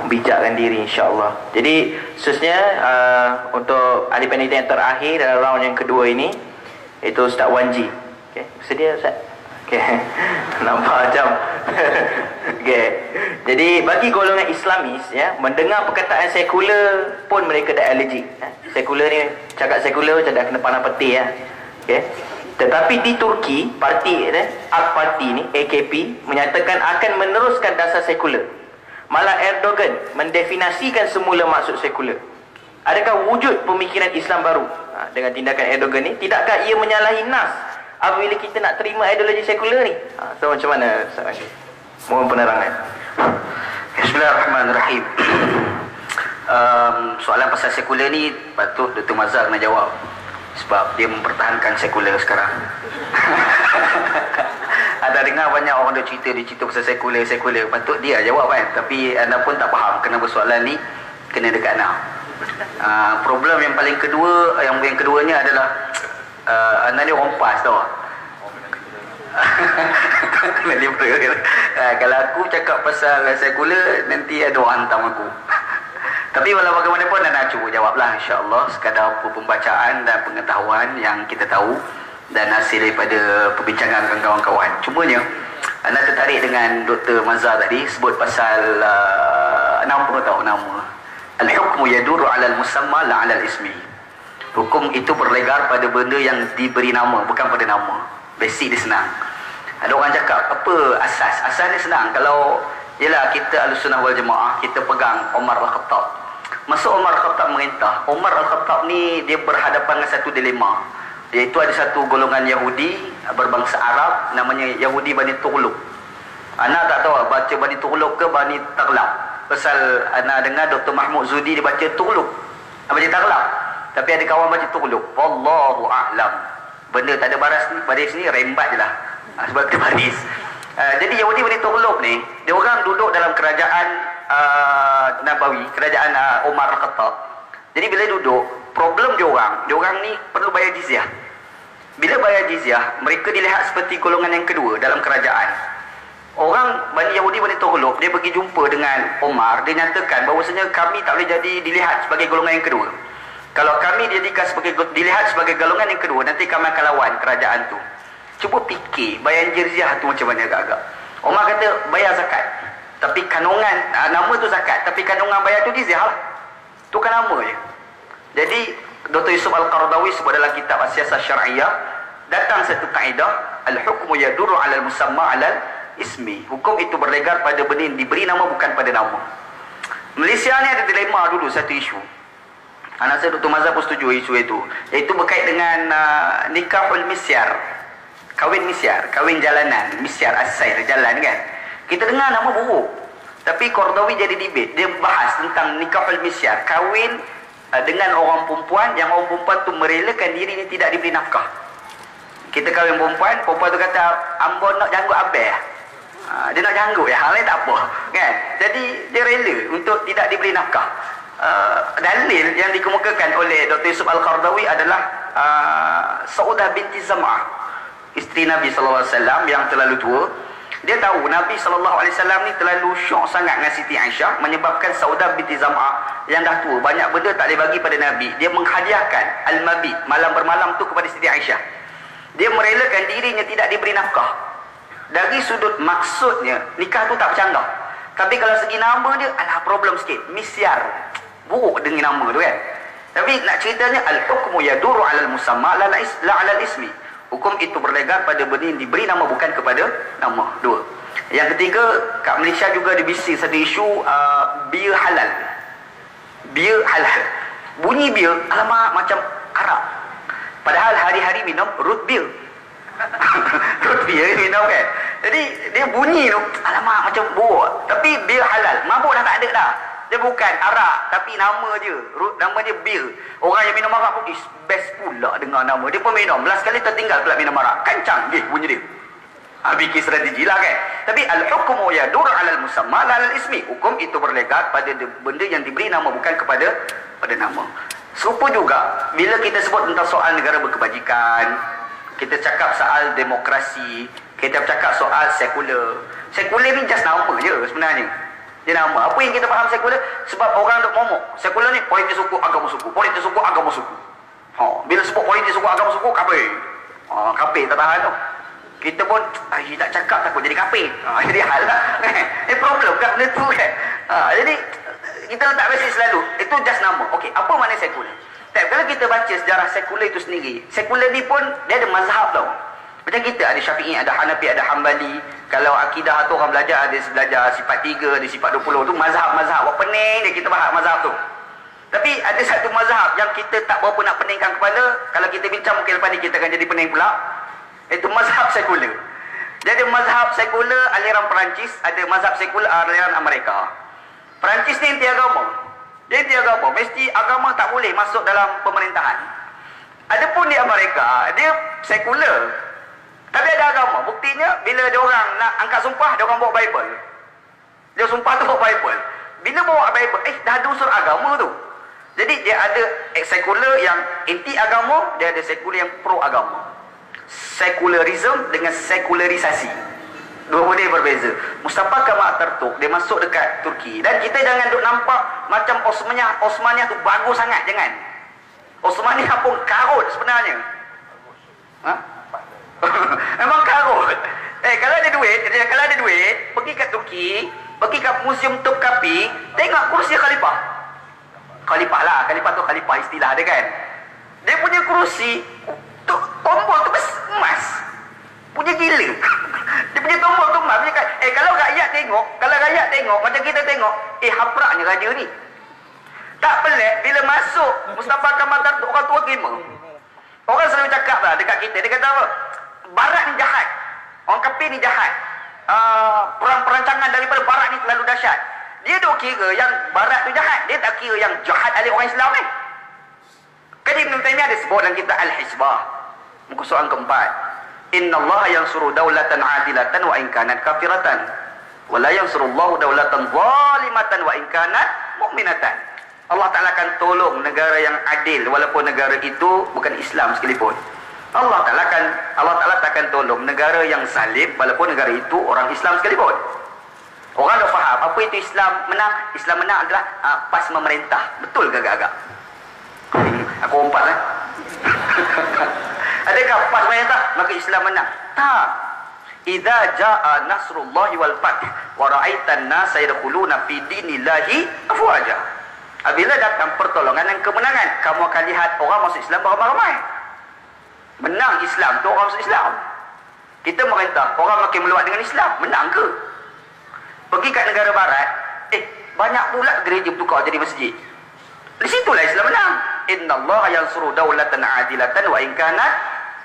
membijakkan diri, insya-Allah. Jadi khususnya untuk ahli panitia yang terakhir dalam round yang kedua ini, itu Ustaz Wanji. Okey, sedia Ustaz? Okey. Nampak macam okey. Jadi bagi golongan Islamis ya, mendengar perkataan sekular pun mereka dah allergic. Sekular ni, cakap sekular macam dah kena panah peti ya. Okey. Tetapi di Turki, parti AK Parti ni, AKP, menyatakan akan meneruskan dasar sekular. Malah Erdogan mendefinisikan semula maksud sekular. Adakah wujud pemikiran Islam baru dengan tindakan Erdogan ni? Tidakkah ia menyalahi nas apabila kita nak terima ideologi sekular ni? So macam mana Ustaz? Mohon penerangan. Bismillahirrahmanirrahim. Soalan pasal sekular ni patut Dr. Mazhar kena jawab, sebab dia mempertahankan sekular sekarang. Ada dengar banyak orang dia cerita pasal sekular. Patut dia jawab kan. Tapi anda pun tak faham kenapa soalan ni kena dekat anda. Problem yang paling kedua, yang keduanya adalah anda ni orang PAS tau. Kalau aku cakap pasal sekular, nanti ada orang hantam aku. Tapi walau bagaimanapun anda cuba jawablah, insya-Allah, sekadar pembacaan dan pengetahuan yang kita tahu dan hasil daripada perbincangan dengan kawan-kawan. Cumanya anda tertarik dengan Dr. Mazhar tadi sebut pasal nama al-hukmu yaduru 'ala al-musamma la 'ala al-ismi. Hukum itu berlegar pada benda yang diberi nama, bukan pada nama. Basic dia senang. Ada orang cakap apa asas? Asas dia senang. Kalau ialah kita Ahlussunnah wal Jamaah, kita pegang Umar Al-Khattab. Masa Umar Al-Khattab merintah, Umar Al-Khattab ni dia berhadapan dengan satu dilema. Iaitu ada satu golongan Yahudi berbangsa Arab namanya Yahudi Bani Tughlub. Ana tak tahu baca Bani Tughlub ke Bani Taghlab. Pasal ana dengar Dr. Mahmud Zudi dia baca Tughlub, baca Taghlab. Tapi ada kawan baca Tughlub. Wallahu a'lam. Benda tak ada baris ni rembat je lah. Sebab dia baris. Jadi Yahudi Bani Tughlub ni, dia orang duduk dalam kerajaan Nabawi, kerajaan Umar Al-Khattab. Jadi bila duduk, problem dia orang ni perlu bayar jizyah. Bila bayar jizyah, mereka dilihat seperti golongan yang kedua dalam kerajaan. Orang Bani Yahudi Bani Tughlub, dia pergi jumpa dengan Umar, dia nyatakan bahawasanya kami tak boleh jadi dilihat sebagai golongan yang kedua. Kalau kami dilihat sebagai golongan yang kedua, nanti kami akan lawan kerajaan tu. Cuba fikir bayar jizyah tu macam mana agak-agak. Umar kata bayar zakat, tapi kandungan nama tu zakat, tapi kandungan bayar tu jizyah lah. Tu kan nama je. Jadi Dr. Yusuf Al-Qaradawi sebut dalam kitab As-Siyasah Syar'iyah, datang satu kaedah, al-hukmu yaduru 'ala al-musamma 'ala ismi. Hukum itu berlegar pada benda yang diberi nama, bukan pada nama. Malaysia ni ada dilema dulu satu isu. Anak saya Dr. Mazhar pun setuju isu itu, iaitu berkait dengan nikahul misyar, kahwin misyar, kahwin jalanan, misyar as-sayr, jalan kan. Kita dengar nama buruk, tapi Qaradawi jadi debate, dia bahas tentang nikahul misyar, kahwin dengan orang perempuan yang orang perempuan tu merelakan dirinya tidak diberi nafkah. Kita kahwin perempuan tu kata ambo nak janggut abeh, dia nak janggut ya, hal lain tak apa kan. Jadi dia rela untuk tidak diberi nafkah. Dalil yang dikemukakan oleh Dr. Yusuf Al-Qaradawi adalah Saudah binti Zam'ah, isteri Nabi SAW yang terlalu tua. Dia tahu Nabi SAW ni terlalu syok sangat dengan Siti Aisyah, menyebabkan Saudah binti Zam'ah yang dah tua, banyak benda tak boleh bagi pada Nabi. Dia menghadiahkan al-mabit, malam bermalam tu, kepada Siti Aisyah. Dia merelakan dirinya tidak diberi nafkah. Dari sudut maksudnya nikah tu tak bercanggah, tapi kalau segi nama dia alah problem sikit, misyar, buruk dengan nama tu kan. Tapi nak ceritanya al-hukmu yaduru 'ala al-musamma la 'ala al-ismi. Hukum itu berlegar pada benda yang diberi nama, bukan kepada nama. Dua. Yang ketiga, kat Malaysia juga dibising satu isu bir halal. Bir halal. Bunyi bir, alamak macam arak. Padahal hari-hari minum root beer. Root beer minum kan. Jadi dia bunyi tu, alamak macam buruk. Tapi bir halal, mabuk dah tak ada dah. Dia bukan arak, tapi nama je, nama dia bir. Orang yang minum arak pun best pula dengar nama dia pun minum. Last kali tertinggal pula minum arak, kancang bunyi dia. Bikin strategi lah kan. Tapi al-hukmu yadur 'ala al-musamma la 'ala al-ismi. Hukum itu berlegar pada benda yang diberi nama, bukan kepada nama. Serupa juga bila kita sebut tentang soal negara berkebajikan, kita cakap soal demokrasi, kita cakap soal sekular. Sekular ni just nama je sebenarnya. Dia nama. Apa yang kita faham sekular? Sebab orang duk momok. Sekular ni politik suku, agama suku. Politik suku, agama suku. Bila sebut politik suku, agama suku, kafir. Kafir tak tahan tu. Kita pun tak cakap takut jadi kafir. Jadi hal lah. Problem kan benda tu kan. Jadi kita letak mesej selalu. Itu just nama. Okey, apa makna sekular? Kalau kita baca sejarah sekular itu sendiri, sekular ni pun dia ada mazhab tau. Macam kita ada Syafi'i, ada Hanafi, ada Hambali. Kalau akidah tu orang belajar, ada belajar sifat 3, ada sifat 20. Tu mazhab-mazhab. Buat pening dia kita bahas mazhab tu. Tapi ada satu mazhab yang kita tak berapa nak peningkan kepala. Kalau kita bincang mungkin lepas ni kita akan jadi pening pula. Itu mazhab sekular. Jadi mazhab sekular aliran Perancis, ada mazhab sekular aliran Amerika. Perancis ni inti agama. Dia inti agama. Mesti agama tak boleh masuk dalam pemerintahan. Adapun di Amerika, dia sekular. Tapi ada agama. Buktinya bila dia orang nak angkat sumpah, dia orang bawa Bible. Dia sumpah tu bawa Bible. Bila bawa Bible, dah ada unsur agama tu. Jadi dia ada sekular yang anti agama, dia ada sekular yang pro agama. Sekularism dengan sekularisasi. Dua benda yang berbeza. Mustafa Kemal Atatürk dia masuk dekat Turki. Dan kita jangan duk nampak macam Osmaniyah tu bagus sangat. Jangan. Osmaniyah pun karut sebenarnya. Memang karut. Kalau ada duit, pergi kat Turki, pergi kat Museum Topkapi, tengok kursi khalifah. Khalifah tu khalifah istilah dia kan. Dia punya kursi tombol tu emas. Punya gila. Dia punya tombol tu emas. Kalau rakyat tengok macam kita tengok, hapraknya raja ni. Tak pelik bila masuk Mustafa Kemal Atatürk orang tua terima. Orang selalu cakap lah dekat kita, dia kata apa? Barat ni jahat. Orang kafir ni jahat. Perancangan daripada barat ni terlalu dahsyat. Dia duk kira yang barat tu jahat. Dia tak kira yang jahat oleh orang Islam ni. Kan Ibn Taymiyah ada sebut dalam kitab Al-Hizbah. Muka soalan keempat. Inna Allah yansuru daulatan adilatan wa inkanat kafiratan. Wa la yansurullahu daulatan zalimatan wa inkanat mu'minatan. Allah Ta'ala akan tolong negara yang adil walaupun negara itu bukan Islam sekalipun. Allah Ta'ala takkan tolong negara yang zalim walaupun negara itu orang Islam sekalipun. Orang dah faham apa itu Islam menang. Islam menang adalah pas memerintah. Betul ke agak-agak? Aku umpat Adakah pas memerintah maka Islam menang? Tak. Idza jaa nasrullahi wal fath wa ra'aitan nasa yadkhuluna fi dinillahi afwaja. Apabila datang pertolongan dan kemenangan, kamu akan lihat orang masuk Islam beramai-ramai. Menang Islam tu orang masuk Islam. Kita merintah, orang makin meluat dengan Islam. Menang ke? Pergi kat negara barat, banyak pula gereja bertukar jadi masjid. Di situlah Islam menang. Innallaha yansuru daulatan adilatan wa in kanat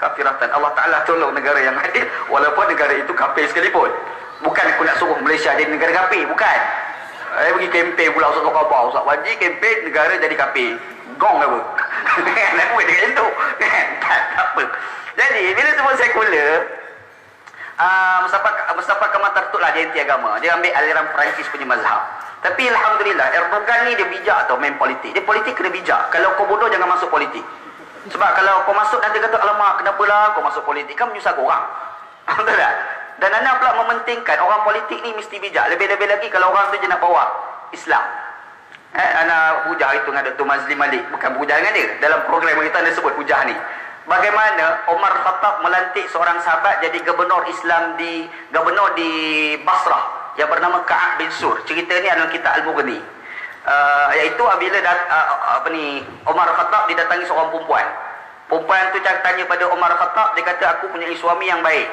kafiratan. Allah Ta'ala tolong negara yang adil walaupun negara itu kafir sekalipun. Bukan aku nak suruh Malaysia jadi negara kafir, bukan. Pergi kempen pula Ustaz Khabar, Ustaz Wajib kempen negara jadi kafir. Gong apa? Nak buat dengan itu. Tak apa. Jadi bila semua sekular, Mustafa Kemal Atatürk lah dia anti agama. Dia ambil aliran Perancis punya mazhab. Tapi alhamdulillah Erdogan ni dia bijak tau main politik. Dia politik kena bijak. Kalau kau bodoh jangan masuk politik. Sebab kalau kau masuk nanti kata alamak kenapa lah kau masuk politik, kan menyusahkan orang. Betul tak? Dan anda pula mementingkan orang politik ni mesti bijak. Lebih-lebih lagi kalau orang tu je nak bawa Islam. Ana hujah itu dengan Dr. Mazli Malik. Bukan hujah dengan dia. Dalam program kita anda sebut hujah ni. Bagaimana Umar Khattab melantik seorang sahabat jadi gubernur Islam di Basrah yang bernama Ka'ab bin Sur. Cerita ni adalah kitab Al-Mughni. Iaitu apabila Umar Khattab didatangi seorang perempuan. Perempuan tu tanya pada Umar Khattab, dia kata aku punya suami yang baik.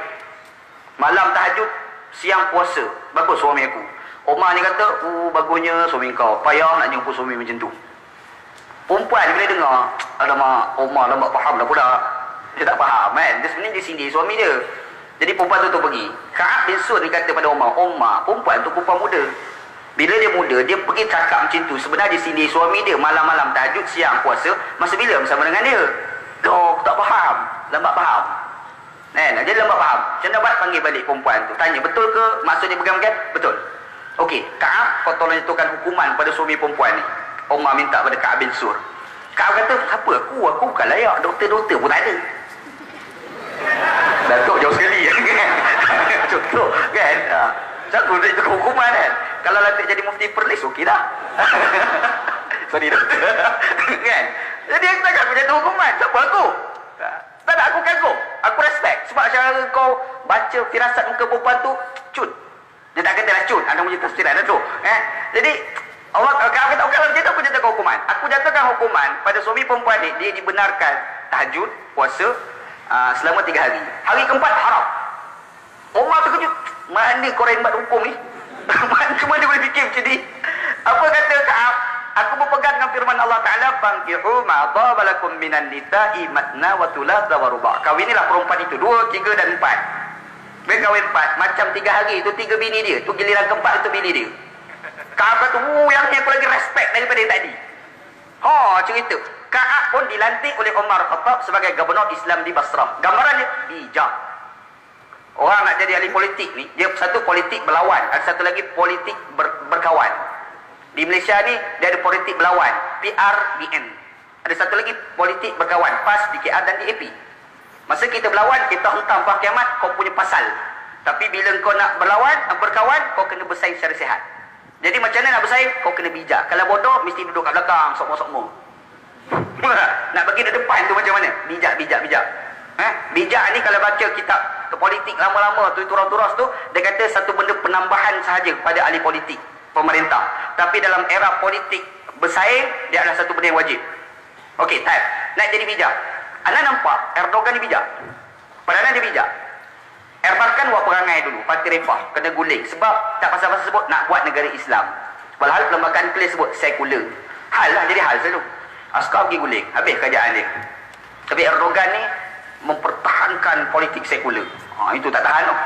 Malam tahajud, siang puasa. Bagus suami aku. Umar ni kata, bagusnya suami kau. Payah nak jumpa suami macam tu. Perempuan bila dengar, alamak, Umar lambat faham dah pula. Dia tak faham kan. Dia sebenarnya dia sindir suami dia. Jadi perempuan tu pergi. Ka'ab bin Sur ni kata pada Umar, perempuan tu perempuan muda. Bila dia muda, dia pergi cakap macam tu. Sebenarnya dia sindir suami dia. Malam-malam tahajud, siang puasa. Masa bila bersama dengan dia? Loh, tak faham. Lambat faham. Dia lambat faham. Macam mana buat panggil balik perempuan tu. Tanya, betul ke maksudnya pegang-pegang? Betul. Okey, Ka'ab kau tolong jatuhkan hukuman pada suami perempuan ni. Umar minta pada Ka'ab bin Sur. Ka'ab kata, apa aku bukan layak. Doktor-doktor pun tak ada. Datuk jauh sekali kan. Contoh kan. Satu itu hukuman kan. Kalau lantik jadi mufti Perlis, okey dah. Sorry dah. Kan? Jadi aku takkan aku jatuh hukuman. Siapa aku? Tak ada, aku kagum. Aku respect. Sebab cara kau baca firasat muka perempuan tu, cut. Dia tak kata lah cut. Ada punya tafsiran dah tu. Jadi, Allah kata, kalau macam tu aku jatuhkan hukuman. Aku jatuhkan hukuman pada suami perempuan ni, dia dibenarkan tahajud, puasa, selama 3 hari. Hari keempat, haram. Umar terkejut. Mana korang buat hukum ni? Cuma dia boleh fikir macam ni. Apa kata Ka'ab? Aku berpegang dengan firman Allah Ta'ala, "Fankihu ma dhaba lakum minan nisa'i matna wa thulatha wa ruba'." Kawinilah perempuan itu 2, 3 dan 4. Bila kahwin 4, macam 3 hari itu 3 bini dia. Tu giliran keempat itu bini dia. Ka'ab kata, yang ni aku lagi respect daripada yang tadi. Cerita. Ka'ab pun dilantik oleh Umar Khattab sebagai gubernur Islam di Basrah. Gambaran dia bijak. Orang nak jadi ahli politik ni, dia satu politik berlawan, ada satu lagi politik berkawan. Di Malaysia ni, dia ada politik berlawan, PRBN. Ada satu lagi politik berkawan, PAS, DKR dan DAP. Masa kita berlawan, kita hentam Pak Kiamat, kau punya pasal. Tapi bila kau nak berkawan, kau kena bersaing secara sihat. Jadi macam mana nak bersaing? Kau kena bijak. Kalau bodoh, mesti duduk kat belakang, sokmo-sokmo. Nak bagi di depan tu macam mana? Bijak. Bijak ni kalau baca kitab politik lama-lama tu, turas-turas tu, dia kata satu benda penambahan sahaja pada ahli politik pemerintah. Tapi dalam era politik bersaing, dia adalah satu benda yang wajib. Okey, type. Nak jadi bijak. Anda nampak Erdogan ni bijak. Padahal dia bijak. Erdogan buat perangai dulu, parti Refah, kena guling. Sebab tak pasal-pasal sebut nak buat negara Islam. Walhal perlembagaan nuklear sebut sekular. Hal lah, jadi hal selalu. Askar pergi guling, habis kerajaan dia. Tapi Erdogan ni mempertahankan politik sekular. Itu tak tahan tau.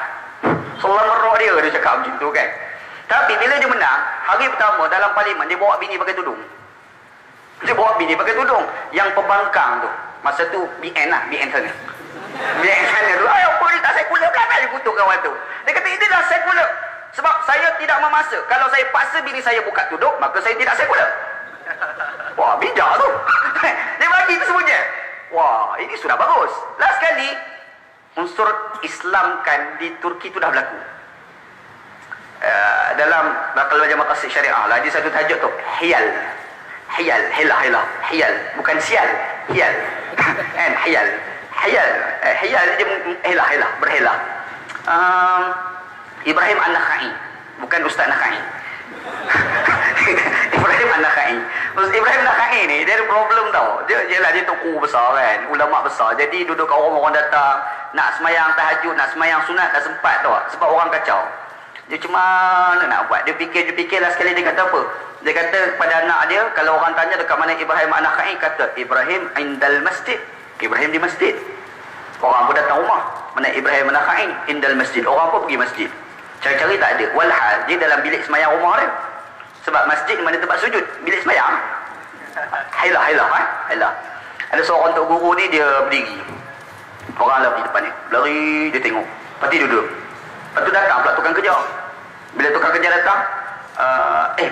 Selama dia cakap macam tu kan. Tapi bila dia menang, hari pertama dalam parlimen, dia bawa bini pakai tudung. Yang pembangkang tu, masa tu BN sana. BN sana tu, apa ni tak sekular, belakang dia kutuk kawan tu. Dia kata, ini dah sekular. Sebab saya tidak memaksa. Kalau saya paksa bini saya buka tudung, maka saya tidak sekular. Wah, bijak tu. Dia bagi tu semuanya. Wah, ini sudah bagus. Last kali, unsur Islamkan di Turki itu dah berlaku. Dalam bakal belajar maqasid syariah lah, ada satu tajuk tu, hiyal, bukan sial, hiyal. Kan, hiyal dia berhela. Ibrahim An-Nakhai, bukan Ustaz Nakhai. Ibrahim An-Nakhai ni dia ada problem tau. Dia tokoh besar kan, ulama besar. Jadi duduk kat orang datang nak semayang tahajud, nak semayang sunat, tak sempat tau. Sebab orang kacau. Dia macam mana nak buat? Dia fikir-lah sekali. Dia kata apa? Dia kata kepada anak dia, kalau orang tanya dekat mana Ibrahim An-Nakhai, kata Ibrahim indal masjid. Ibrahim di masjid. Orang pun datang rumah, mana Ibrahim An-Nakhai indal masjid. Orang pun pergi masjid. Cari-cari tak ada. Walhal dia dalam bilik semayang rumah dia. Sebab masjid mana tempat sujud, bilik semayang. Hailah. Ada seorang tok guru ni, dia berdiri. Orang lari depan dia. Lari, dia tengok. Lepas tu duduk. Lepas tu datang pula tukang kerja. Bila tukang kerja datang,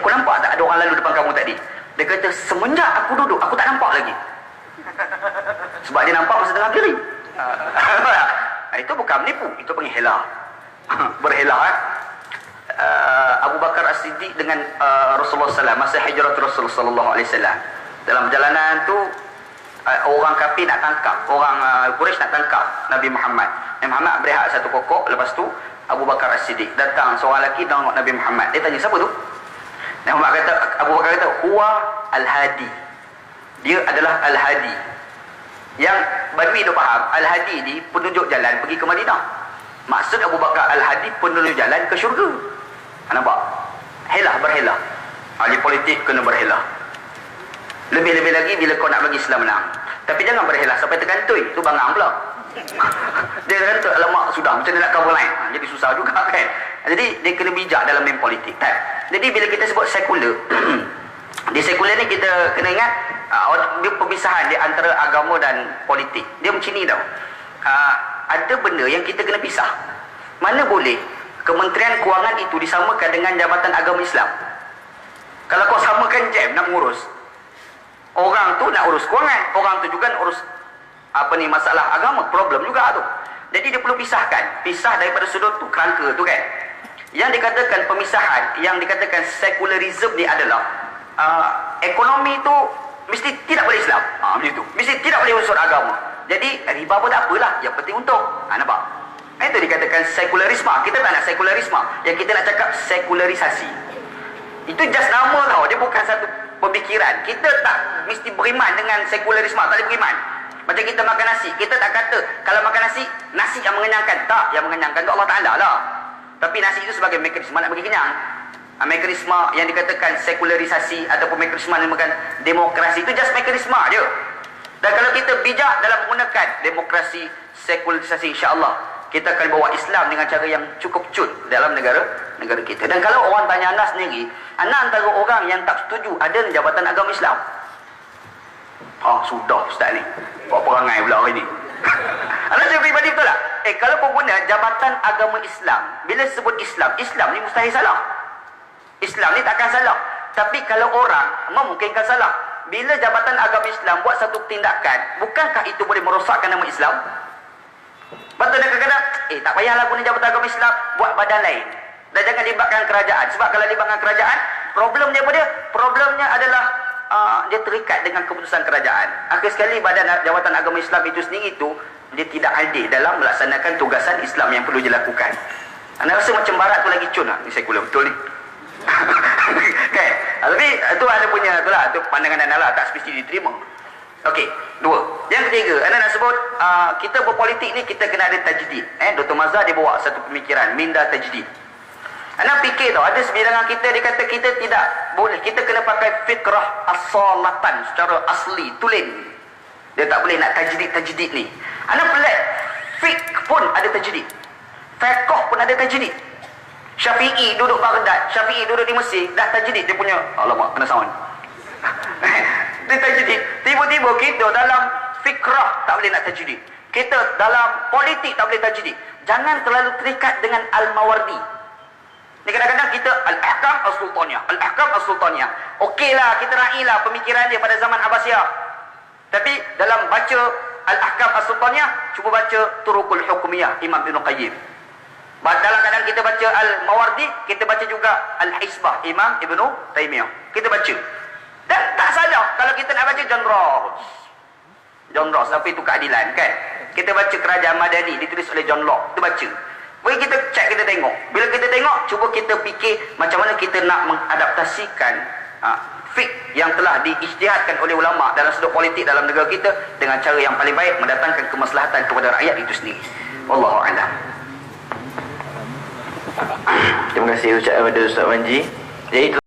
kau nampak tak ada orang lalu depan kamu tadi? Dia kata, semenjak aku duduk, aku tak nampak lagi. Sebab dia nampak masa tengah kiri. Itu bukan menipu, itu panggil hela. Berhela. Abu Bakar As-Siddiq dengan Rasulullah SAW masa hijrah Rasulullah SAW. Dalam perjalanan tu, orang kafir nak tangkap, orang Quraisy nak tangkap Nabi Muhammad. Nabi Muhammad berehat satu pokok. Lepas tu Abu Bakar As-Siddiq datang, seorang lelaki tengok Nabi Muhammad. Dia tanya, siapa tu? Nabi Muhammad kata, Abu Bakar kata, huwa al-hadi. Dia adalah al-hadi. Yang Badui dia faham, al-hadi ni penunjuk jalan pergi ke Madinah. Maksud Abu Bakar al-hadi penunjuk jalan ke syurga. Nampak? Berhela. Ahli politik kena berhela. Lebih-lebih lagi bila kau nak bagi Islam menang. Tapi jangan berhela sampai terkantoi. Tu bangang pula. Dia kata, alamak sudah, macam mana nak cover line? Jadi susah juga kan. Jadi dia kena bijak dalam main politik. Jadi bila kita sebut sekular, di sekular ni kita kena ingat dia perpisahan di antara agama dan politik. Dia macam ni tau. Ada benda yang kita kena pisah. Mana boleh Kementerian Kewangan itu disamakan dengan Jabatan Agama Islam? Kalau kau samakan jam nak mengurus, orang tu nak urus kewangan, orang tu juga nak urus masalah agama, problem juga tu. Jadi dia perlu pisahkan. Pisah daripada sudut tu, kerangka tu kan. Yang dikatakan pemisahan, yang dikatakan sekularisme ni adalah ekonomi tu mesti tidak boleh Islam. Macam tu. Mesti tidak boleh unsur agama. Jadi riba pun tak apalah, yang penting untung. Nampak? Itu dikatakan sekularisme. Kita tak nak sekularisme. Yang kita nak cakap sekularisasi. Itu just nama tau, dia bukan satu pemikiran. Kita tak mesti beriman dengan sekularisme, tak boleh beriman. Macam kita makan nasi, kita tak kata kalau makan nasi, nasi yang mengenyangkan. Tak, yang mengenyangkan itu Allah Ta'ala lah. Tapi nasi itu sebagai mekanisme nak bagi kenyang. Mekanisme yang dikatakan sekularisasi ataupun mekanisme yang dinamakan demokrasi itu just mekanisme je. Dan kalau kita bijak dalam menggunakan demokrasi, sekularisasi, insya-Allah kita akan bawa Islam dengan cara yang cukup cut dalam negara kita. Dan kalau orang tanya anda sendiri, anda antara orang yang tak setuju ada jabatan agama Islam? Sudah ustaz ni. Buat perangai pula hari ni. Anda saya pribadi betul tak? Kalau pengguna jabatan agama Islam, bila sebut Islam, Islam ni mustahil salah. Islam ni takkan salah. Tapi kalau orang memungkinkan salah. Bila jabatan agama Islam buat satu tindakan, bukankah itu boleh merosakkan nama Islam? Betul dan kadang-kadang, tak payahlah guna jabatan agama Islam, buat badan lain. Dan jangan libatkan kerajaan. Sebab kalau libatkan kerajaan, problemnya apa dia? Problemnya adalah dia terikat dengan keputusan kerajaan. Akhir sekali badan jabatan agama Islam itu sendiri itu dia tidak adil dalam melaksanakan tugasan Islam yang perlu dilakukan. Anda rasa macam barat tu lagi cun lah. Ni sekular betul ni. Kan? Tapi itu anda punya tu lah, tu pandangan anda lah, tak mesti diterima. Okey, dua. Yang ketiga, anda nak sebut kita berpolitik ni kita kena ada tajdid. Dr. Mazhar dia bawa satu pemikiran minda tajdid. Anda fikir tau, ada sebilangan kita dia kata kita tidak boleh, kita kena pakai fikrah as-salatan secara asli, tulen. Dia tak boleh nak tajdid ni. Anda pelik, fiqh pun ada tajdid. Fiqh pun ada tajdid. Syafi'i duduk Baghdad, Syafi'i duduk di Mesir, dah tajdid dia punya. Alamak, kena sound. Dia tajdid. Tiba-tiba kita dalam fikrah tak boleh nak tajdid. Kita dalam politik tak boleh tajdid. Jangan terlalu terikat dengan Al-Mawardi. Ni kadang-kadang kita Al-Ahkam As-Sultaniyah, Al-Ahkam As-Sultaniyah. Okeylah, kita railah pemikiran dia pada zaman Abbasiyah. Tapi dalam baca Al-Ahkam As-Sultaniyah, cuba baca Turuqul Hukmiyah Imam Ibn Qayyim. Dalam kadang kita baca Al-Mawardi, kita baca juga Al-Hisbah Imam Ibn Taymiyah. Kita baca. Dan tak salah kalau kita nak baca John Rawls. John Rawls, apa itu keadilan kan? Kita baca Kerajaan Madani ditulis oleh John Locke. Kita baca. Mari kita cek, kita tengok. Bila kita tengok, cuba kita fikir macam mana kita nak mengadaptasikan fiqh yang telah diijtihadkan oleh ulama dalam sudut politik dalam negara kita dengan cara yang paling baik mendatangkan kemaslahatan kepada rakyat itu sendiri. Wallahu a'lam. Terima kasih ucapkan kepada Ustaz Wanji. Jadi